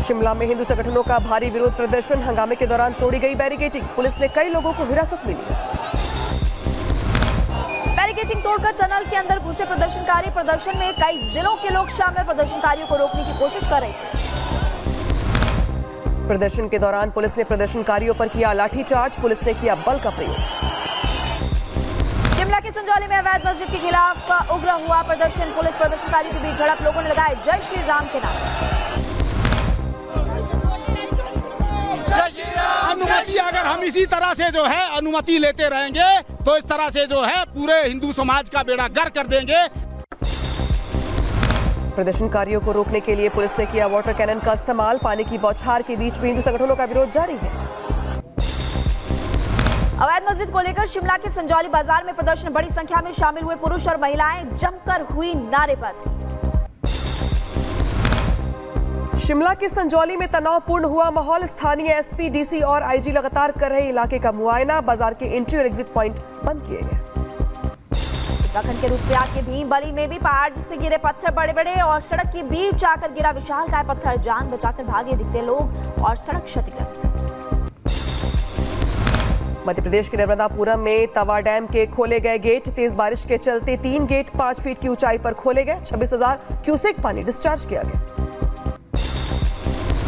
शिमला में हिंदू संगठनों का भारी विरोध प्रदर्शन, हंगामे के दौरान तोड़ी गई बैरिकेडिंग, पुलिस ने कई लोगों को हिरासत में लिया। बैरिकेडिंग तोड़कर टनल के अंदर घुसे प्रदर्शनकारी, प्रदर्शन में कई जिलों के लोग शामिल, प्रदर्शनकारियों को रोकने की कोशिश कर रहे हैं। प्रदर्शन के दौरान पुलिस ने प्रदर्शनकारियों पर किया लाठीचार्ज, पुलिस ने किया बल का प्रयोग। शिमला के संजौली में अवैध मस्जिद के खिलाफ उग्र हुआ प्रदर्शन, पुलिस प्रदर्शनकारियों के बीच झड़प, लोगों ने लगाए जय श्री राम के नारे। अनुमति अगर हम इसी तरह से जो है अनुमति लेते रहेंगे तो इस तरह से जो है पूरे हिंदू समाज का बेड़ा गर्क कर देंगे। प्रदर्शनकारियों को रोकने के लिए पुलिस ने किया वाटर कैनन का इस्तेमाल, पानी की बौछार के बीच में हिंदू संगठनों का विरोध जारी है। अवैध मस्जिद को लेकर शिमला के संजौली बाजार में प्रदर्शन, बड़ी संख्या में शामिल हुए पुरुष और महिलाएं, जमकर हुई नारेबाजी। शिमला के संजौली में तनावपूर्ण हुआ माहौल, स्थानीय एसपी, डीसी और आईजी लगातार कर रहे इलाके का मुआयना, बाजार के एंट्री और एग्जिट पॉइंट बंद किए गए। उत्तराखंड के रुद्रप्रयाग के भीमबली में भी पहाड़ से गिरे पत्थर बड़े बड़े और सड़क के बीच आकर गिरा विशालकाय पत्थर, जान बचाकर भागे दिखते लोग और सड़क क्षतिग्रस्त। मध्य प्रदेश के नर्मदापुरम में तवा डैम के खोले गए गेट, तेज बारिश के चलते 3 गेट 5 फीट की ऊंचाई पर खोले गए, 26,000 क्यूसेक पानी डिस्चार्ज किया गया।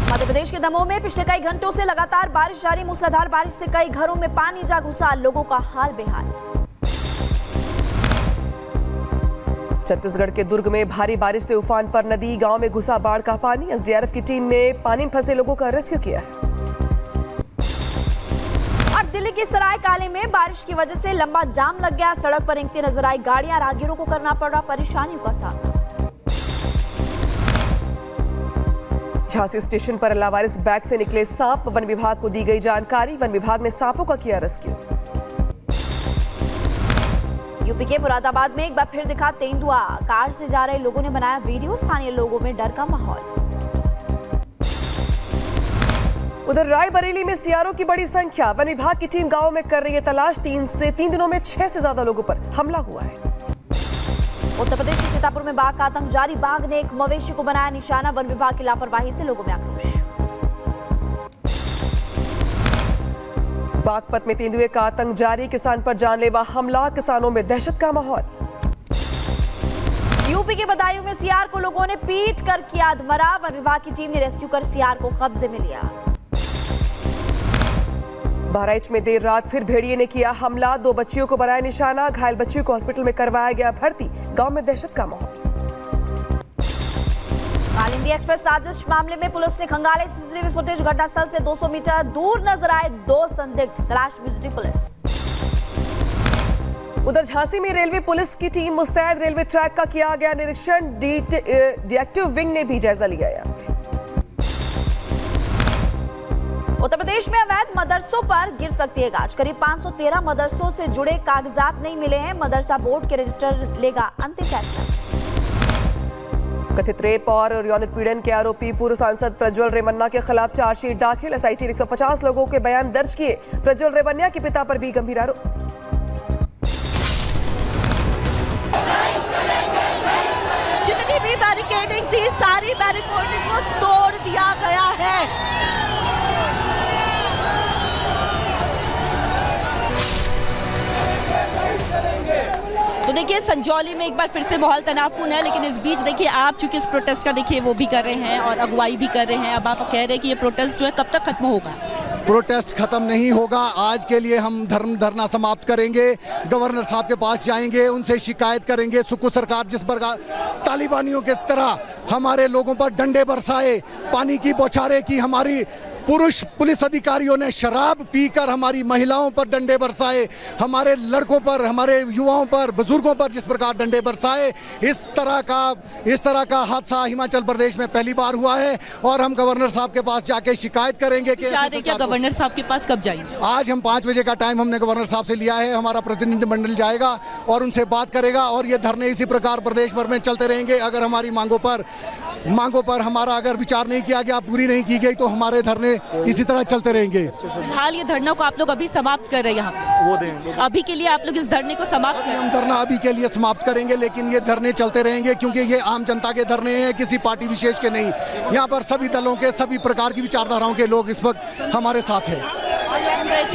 मध्य प्रदेश के दमोह में पिछले कई घंटों से लगातार बारिश जारी, मूसलाधार बारिश से कई घरों में पानी जा घुसा, लोगों का हाल बेहाल। छत्तीसगढ़ के दुर्ग में भारी बारिश से उफान पर नदी, गांव में घुसा बाढ़ का पानी, एसडीआरएफ की टीम ने पानी में फंसे लोगों का रेस्क्यू किया है। और दिल्ली के सरायकाले में बारिश की वजह से लंबा जाम लग गया, सड़क पर रेंगती नजर आई गाड़ियां, राहगीरों को करना पड़ा परेशानियों का सामना। झांसी स्टेशन पर लावारिस बैग से निकले सांप, वन विभाग को दी गई जानकारी, वन विभाग ने सांपों का किया रेस्क्यू। यूपी के मुरादाबाद में एक बार फिर दिखा तेंदुआ, कार से जा रहे लोगों ने बनाया वीडियो, स्थानीय लोगों में डर का माहौल। उधर रायबरेली में सियारों की बड़ी संख्या, वन विभाग की टीम गांव में कर रही है तलाश, 3 दिनों में 6 से ज्यादा लोगों पर हमला हुआ है। उत्तर प्रदेश के सीतापुर में बाघ का आतंक जारी, बाघ ने एक मवेशी को बनाया निशाना, वन विभाग की लापरवाही से लोगों में आक्रोश। बागपत में तेंदुए का आतंक जारी, किसान पर जानलेवा हमला, किसानों में दहशत का माहौल। यूपी के बदायूं में सियार को लोगों ने पीट कर किया अधमरा, वन विभाग की टीम ने रेस्क्यू कर सियार को कब्जे में लिया। बहराइच में देर रात फिर भेड़िए ने किया हमला, 2 बच्चियों को बनाया निशाना, घायल बच्चियों को हॉस्पिटल में करवाया गया भर्ती, गांव में दहशत का माहौल। कालिंदी एक्सप्रेस साजिश मामले में पुलिस ने खंगाले सीसीटीवी फुटेज, घटनास्थल से 200 मीटर दूर नजर आए 2 संदिग्ध, तलाश में जुटी पुलिस। उधर झांसी में रेलवे पुलिस की टीम मुस्तैद, रेलवे ट्रैक का किया गया निरीक्षण, डिटेक्टिव विंग ने भी जायजा लिया। उत्तर प्रदेश में अवैध मदरसों पर गिर सकती है गाज, करीब 513 मदरसों से जुड़े कागजात नहीं मिले हैं, मदरसा बोर्ड के रजिस्टर लेगा अंतिम फैसला। कथित रेप और यौन उत्पीड़न के आरोपी पूर्व सांसद प्रज्वल रेवन्ना के खिलाफ चार्जशीट दाखिल, एसआईटी ने 150 लोगों के बयान दर्ज किए, प्रज्वल रेवन्ना के पिता पर भी गंभीर आरोप। जितनी भी बैरिकेडिंग थी सारी बैरिकेडिंग को तोड़ दिया गया है। तो देखिए संजौली में एक बार फिर से माहौल तनावपूर्ण है, लेकिन इस बीच देखिए आप चूंकि इस प्रोटेस्ट का देखिए वो भी कर रहे हैं और अगुवाई भी कर रहे हैं, अब आप कह रहे हैं कि ये प्रोटेस्ट जो है कब तक खत्म होगा? प्रोटेस्ट खत्म नहीं होगा, आज के लिए हम धरना समाप्त करेंगे, गवर्नर साहब के पास जाएंगे, उनसे शिकायत करेंगे। सुकू सरकार जिस प्रकार तालिबानियों के तरह हमारे लोगों पर डंडे बरसाए, पानी की बौछारें की, हमारी पुरुष पुलिस अधिकारियों ने शराब पीकर हमारी महिलाओं पर डंडे बरसाए, हमारे लड़कों पर, हमारे युवाओं पर, बुजुर्गों पर जिस प्रकार डंडे बरसाए, इस तरह का हादसा हिमाचल प्रदेश में पहली बार हुआ है और हम गवर्नर साहब के पास जाके शिकायत करेंगे कि क्या गवर्नर साहब के पास कब जाएंगे? आज हम 5 बजे का टाइम हमने गवर्नर साहब से लिया है, हमारा प्रतिनिधिमंडल जाएगा और उनसे बात करेगा और ये धरने इसी प्रकार प्रदेश भर में चलते रहेंगे। अगर हमारी मांगों पर हमारा अगर विचार नहीं किया गया, पूरी नहीं की गई, तो हमारे धरने इसी तरह चलते रहेंगे। हाल ये धरना को आप लोग अभी समाप्त कर रहे हैं यहाँ पे? वो देंगे। अभी के लिए आप लोग इस धरने को समाप्त हम करें? धरना अभी के लिए समाप्त करेंगे, लेकिन ये धरने चलते रहेंगे क्योंकि ये आम जनता के धरने हैं, किसी पार्टी विशेष के नहीं। यहाँ पर सभी दलों के, सभी प्रकार की विचारधाराओं के लोग इस वक्त हमारे साथ हैं।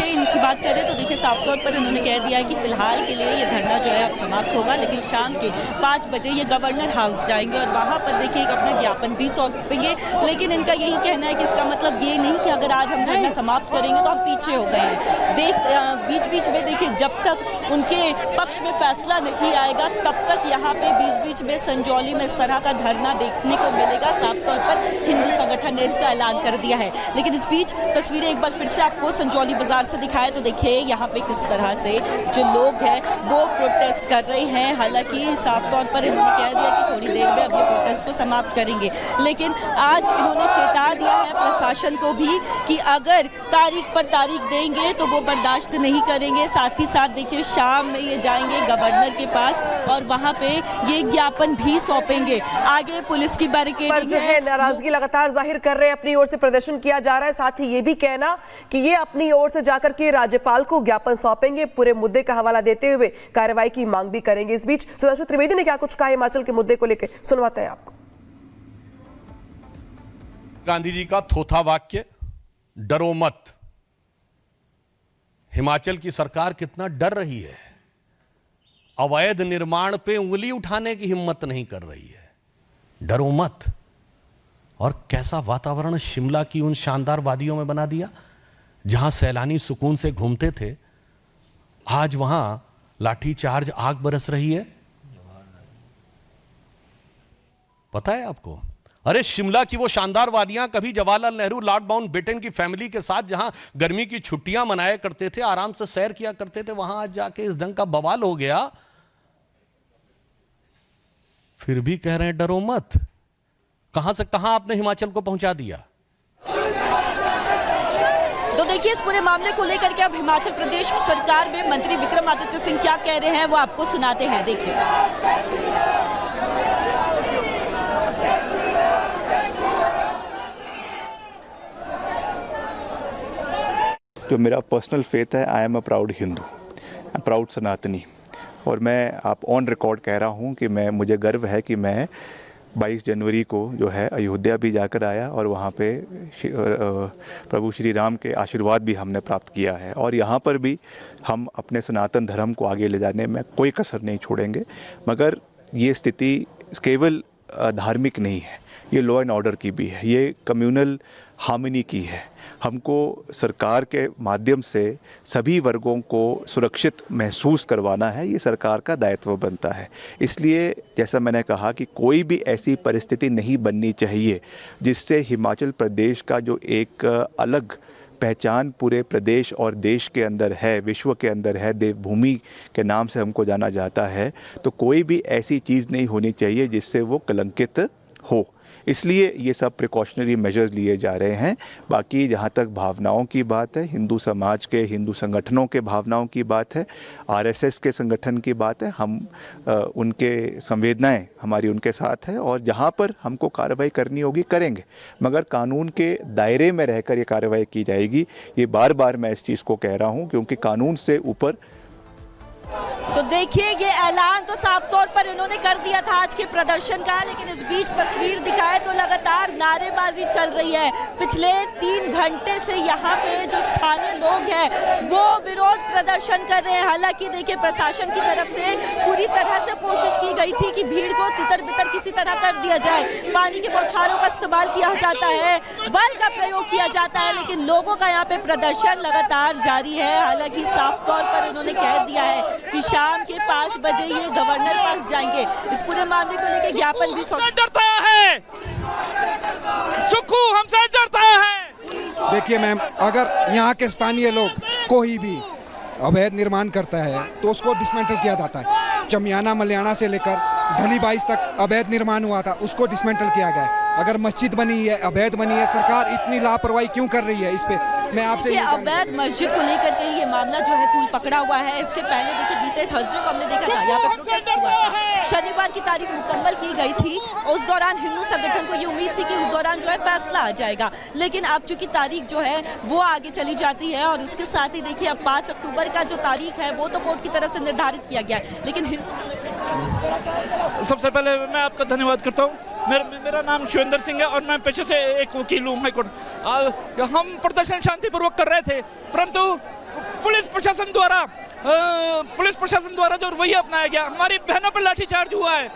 इनकी बात करें तो देखिए साफ तौर पर इन्होंने कह दिया है कि फिलहाल के लिए ये धरना जो है अब समाप्त होगा, लेकिन शाम के 5 बजे ये गवर्नर हाउस जाएंगे और वहाँ पर देखिए एक अपना ज्ञापन भी सौंपेंगे। लेकिन इनका यही कहना है कि इसका मतलब ये नहीं कि अगर आज हम धरना समाप्त करेंगे तो हम पीछे हो गए हैं। बीच बीच में देखिए जब तक उनके पक्ष में फैसला नहीं आएगा तब तक यहाँ पे बीच बीच में संजौली में इस तरह का धरना देखने को मिलेगा। साफ तौर पर हिंदू संगठन ने इसका ऐलान कर दिया है। लेकिन इस बीच तस्वीरें एक बार फिर से आपको संजौली बाजार से दिखाए तो देखिए यहाँ पे किस तरह से जो लोग हैं वो प्रोटेस्ट कर रहे हैं। हालांकि साफ तौर पर इन्होंने कह दिया कि थोड़ी देर में अब ये प्रोटेस्ट को समाप्त करेंगे, लेकिन आज इन्होंने चेता दिया है प्रशासन को भी कि अगर तारीख पर तारीख देंगे तो वो बर्दाश्त नहीं करेंगे। साथ ही साथ देखिए शाम में ये जाएंगे गवर्नर के पास और वहाँ पे ये ज्ञापन भी सौंपेंगे। आगे पुलिस की बैरिकेड पर जो है नाराजगी लगातार जाहिर कर रहे हैं, अपनी ओर से प्रदर्शन किया जा रहा है। साथ ही ये भी कहना कि ये अपनी ओर से जाकर के राज्यपाल को ज्ञापन सौंपेंगे, पूरे मुद्दे का हवाला देते हुए कार्रवाई की मांग भी करेंगे। इस बीच सुधांशु त्रिवेदी ने क्या कुछ कहा हिमाचल के मुद्दे को लेकर, सुनवाते हैं आपको। गांधी जी का थोथा वाक्य, डरो मत। हिमाचल की सरकार कितना डर रही है, अवैध निर्माण पे उंगली उठाने की हिम्मत नहीं कर रही है। डरो मत। और कैसा वातावरण शिमला की उन शानदार वादियों में बना दिया जहां सैलानी सुकून से घूमते थे, आज वहां लाठीचार्ज, आग बरस रही है। पता है आपको? अरे शिमला की वो शानदार वादियां कभी जवाहरलाल नेहरू, लॉर्ड माउंटबेटन की फैमिली के साथ जहां गर्मी की छुट्टियां मनाया करते थे, आराम से सैर किया करते थे, वहां आज जाके इस ढंग का बवाल हो गया। फिर भी कह रहे हैं डरो मत। कहां से कहां आपने हिमाचल को पहुंचा दिया। तो देखिए इस पूरे मामले को लेकर के अब हिमाचल प्रदेश सरकार में मंत्री विक्रमादित्य सिंह क्या कह रहे हैं वो आपको सुनाते हैं। देखिए जो मेरा पर्सनल फेथ है, I am a proud Hindu, proud सनातनी। और मैं आप ऑन रिकॉर्ड कह रहा हूँ कि मुझे गर्व है कि मैं 22 जनवरी को जो है अयोध्या भी जाकर आया और वहाँ पे प्रभु श्री राम के आशीर्वाद भी हमने प्राप्त किया है। और यहाँ पर भी हम अपने सनातन धर्म को आगे ले जाने में कोई कसर नहीं छोड़ेंगे। मगर ये स्थिति केवल धार्मिक नहीं है, ये लॉ एंड ऑर्डर की भी है, ये कम्युनल हार्मनी की है। हमको सरकार के माध्यम से सभी वर्गों को सुरक्षित महसूस करवाना है, ये सरकार का दायित्व बनता है। इसलिए जैसा मैंने कहा कि कोई भी ऐसी परिस्थिति नहीं बननी चाहिए जिससे हिमाचल प्रदेश का जो एक अलग पहचान पूरे प्रदेश और देश के अंदर है, विश्व के अंदर है, देवभूमि के नाम से हमको जाना जाता है, तो कोई भी ऐसी चीज़ नहीं होनी चाहिए जिससे वो कलंकित हो। इसलिए ये सब प्रिकॉशनरी मेजर्स लिए जा रहे हैं। बाकी जहाँ तक भावनाओं की बात है, हिंदू समाज के, हिंदू संगठनों के भावनाओं की बात है, आरएसएस के संगठन की बात है, हम उनके संवेदनाएं हमारी उनके साथ है और जहाँ पर हमको कार्रवाई करनी होगी करेंगे, मगर कानून के दायरे में रहकर ये कार्रवाई की जाएगी। ये बार बार मैं इस चीज़ को कह रहा हूँ क्योंकि कानून से ऊपर। तो देखिए ये ऐलान तो साफ तौर पर इन्होंने कर दिया था आज के प्रदर्शन का, लेकिन इस बीच तस्वीर दिखाए तो लगातार नारेबाजी चल रही है। पिछले 3 घंटे से यहाँ पे जो स्थानीय लोग हैं वो विरोध प्रदर्शन कर रहे हैं। हालांकि देखिए प्रशासन की तरफ से पूरी तरह से कोशिश की गई थी कि भीड़ को तितर बितर किसी तरह कर दिया जाए, पानी के बौछारों का इस्तेमाल किया जाता है, बल का प्रयोग किया जाता है, लेकिन लोगों का यहाँ पे प्रदर्शन लगातार जारी है। हालांकि साफ तौर पर इन्होंने कह दिया है कि शाम के 5 बजे ये गवर्नर पास जाएंगे। इस पूरे मामले को लेकर ज्ञापन भी डरता है, सुखू हमसे डरता है। देखिए मैम, अगर यहाँ के स्थानीय लोग कोई भी अवैध निर्माण करता है तो उसको डिसमेंटल किया जाता है। चमियाना मलियाना से लेकर धनी 22 तक अवैध निर्माण हुआ था, उसको डिसमेंटल किया गया है। अगर मस्जिद बनी है, अवैध बनी है, सरकार इतनी लापरवाही क्यों कर रही है इस पे? मैं आपसे देखिए, अवैध मस्जिद को लेकर के ये मामला जो है फूल पकड़ा हुआ है। इसके पहले देखिए बीते थर्सडे को हमने देखा था यहाँ पे प्रोटेस्ट हुआ था। शनिवार की तारीख मुकम्मल की गई थी। उस दौरान हिंदू संगठन को ये उम्मीद थी कि उस दौरान जो है फैसला आ जाएगा, लेकिन अब चूंकि तारीख जो है वो आगे चली जाती है और उसके साथ ही देखिए अब 5 अक्टूबर का जो तारीख है वो तो कोर्ट की तरफ से निर्धारित किया गया है, लेकिन सबसे पहले मैं आपका धन्यवाद करता हूँ। मेरा नाम शिवेंद्र सिंह है और मैं पेशे से एक वकील हूँ हाईकोर्ट। हम प्रदर्शन शांतिपूर्वक कर रहे थे, परंतु पुलिस प्रशासन द्वारा जो रवैया अपनाया गया, हमारी बहनों पर लाठीचार्ज हुआ है।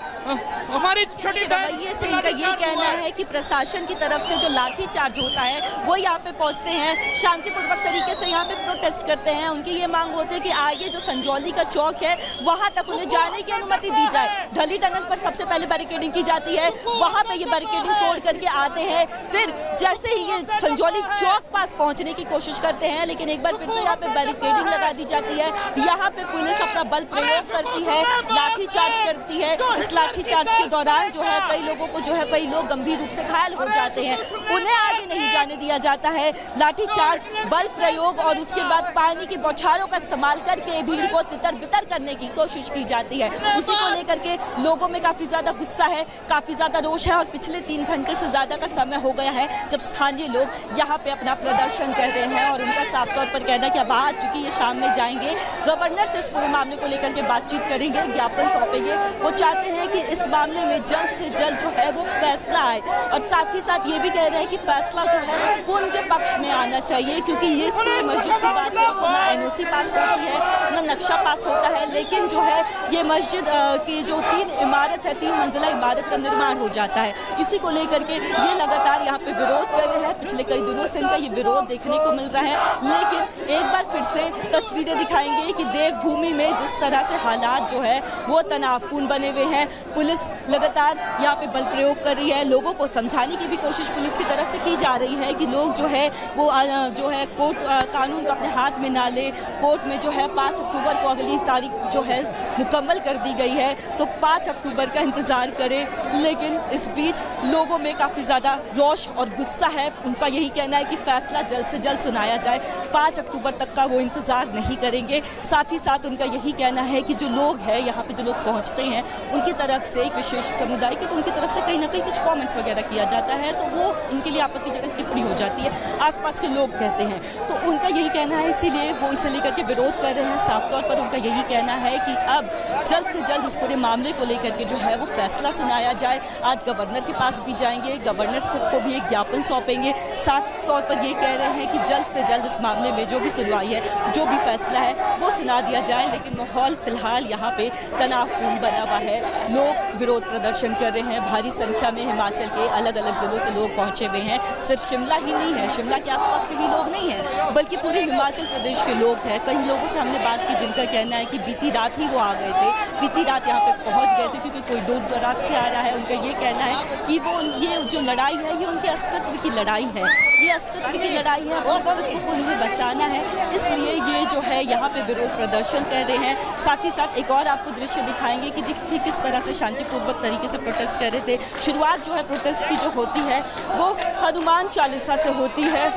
हमारी छोटी रवैये से इनका ये कहना है कि प्रशासन की तरफ से जो लाठीचार्ज होता है वो यहाँ पे पहुँचते हैं, शांतिपूर्वक तरीके से यहाँ पे प्रोटेस्ट करते हैं। उनकी ये मांग होती है कि आगे जो संजौली का चौक है वहाँ तक उन्हें जाने की अनुमति दी जाए। ढली टनल पर सबसे पहले बैरिकेडिंग की जाती है, वहाँ पे ये बैरिकेडिंग तोड़ करके आते हैं, फिर जैसे ही ये संजौली चौक पास पहुँचने की कोशिश करते हैं, लेकिन एक बार फिर से यहाँ पे बैरिकेडिंग लगा दी जाती है। यहाँ पे पुलिस अपना बल प्रयोग करती है, लाठीचार्ज करती है। इस लाठीचार्ज के दौरान जो है कई लोगों को जो है कई लोग गंभीर रूप से घायल हो जाते हैं, उन्हें आगे नहीं जाने दिया जाता है। लाठीचार्ज, बल प्रयोग और उसके बाद पानी की बौछारों का इस्तेमाल करके भीड़ को तितर बितर करने की कोशिश की जाती है। उसी को लेकर के लोगों में काफी ज्यादा गुस्सा है, काफी ज्यादा रोष है और पिछले 3 घंटे से ज्यादा का समय हो गया है जब स्थानीय लोग यहाँ पे अपना प्रदर्शन कर रहे हैं और उनका साफ तौर पर कहना है कि अब आज चूंकि ये शाम में जाएंगे, गवर्नर से इस पूरे मामले को लेकर के बातचीत करेंगे, ज्ञापन सौंपेंगे। वो चाहते हैं कि इस मामले में जल्द से जल्द जो है वो फैसला आए और साथ ही साथ ये भी कह रहे हैं कि फैसला जो है वो उनके पक्ष में आना चाहिए, क्योंकि ये इस पूरी मस्जिद की बात है तो ना NOC पास होती है ना नक्शा पास होता है, लेकिन जो है ये मस्जिद की जो 3 इमारत है, 3 मंजिला इमारत का निर्माण हो जाता है। इसी को लेकर के ये लगातार यहाँ पे विरोध कर रहे हैं। पिछले कई दिनों से इनका ये विरोध देखने को मिल रहा है, लेकिन एक बार फिर से तस्वीरें दिखाएंगे कि देवभूमि में जिस तरह से हालात जो है वो तनावपूर्ण बने हुए हैं। पुलिस लगातार यहाँ पे बल प्रयोग कर रही है, लोगों को समझाने की भी कोशिश पुलिस की तरफ से की जा रही है कि लोग जो है वो जो है कोर्ट कानून को अपने हाथ में ना ले। कोर्ट में जो है 5 अक्टूबर को अगली तारीख जो है मुकम्मल कर दी गई है, तो 5 अक्टूबर का इंतज़ार करें। लेकिन इस बीच लोगों में काफ़ी ज़्यादा रोष और गुस्सा है। उनका यही कहना है कि फैसला जल्द से जल्द सुनाया जाए, 5 अक्टूबर तक का वो इंतज़ार नहीं करेंगे। साथ ही साथ उनका यही कहना है कि जो लोग हैं यहाँ पे, जो लोग पहुँचते हैं उनकी तरफ से एक विशेष समुदाय की, तो उनकी तरफ से कहीं ना कहीं कुछ कमेंट्स वगैरह किया जाता है तो वो उनके लिए आपत्तिजनक टिप्पणी हो जाती है, आसपास के लोग कहते हैं। तो उनका यही कहना है, इसीलिए वो इसे लेकर के विरोध कर रहे हैं। साफ तौर पर उनका यही कहना है कि अब जल्द से जल्द इस पूरे मामले को लेकर के जो है वो फैसला सुनाया जाए। आज गवर्नर के पास भी जाएंगे, गवर्नर को भी एक ज्ञापन सौंपेंगे। साफ तौर पर ये कह रहे हैं कि जल्द से जल्द इस मामले में जो भी सुनवाई है, जो भी फैसला है वो सुना दिया जाए। लेकिन माहौल फिलहाल यहाँ पे तनावपूर्ण बना हुआ है, लोग विरोध प्रदर्शन कर रहे हैं। भारी संख्या में हिमाचल के अलग अलग जिलों से लोग पहुंचे हुए हैं। सिर्फ शिमला ही नहीं है, शिमला के आसपास के ही लोग नहीं हैं, बल्कि पूरे हिमाचल प्रदेश के लोग हैं। कई लोगों से हमने बात की जिनका कहना है कि बीती रात ही वो आ गए थे, बीती रात यहाँ पे पहुँच गए थे क्योंकि कोई दूर दराज से आ रहा है। उनका ये कहना है कि वो ये जो लड़ाई है ये उनके अस्तित्व की लड़ाई है, ये अस्तित्व की लड़ाई है, अस्तित्व को उन्हें बचाना है, इसलिए ये जो है यहाँ पे विरोध प्रदर्शन कर रहे हैं। साथ ही साथ एक और आपको दृश्य दिखाएंगे कि देखिए किस तरह से शांतिपूर्वक तरीके से प्रोटेस्ट कर रहे थे। शुरुआत जो है प्रोटेस्ट की जो होती है वो हनुमान चालीसा से होती है,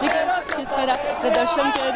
देखिए किस तरह से प्रदर्शन कर रहे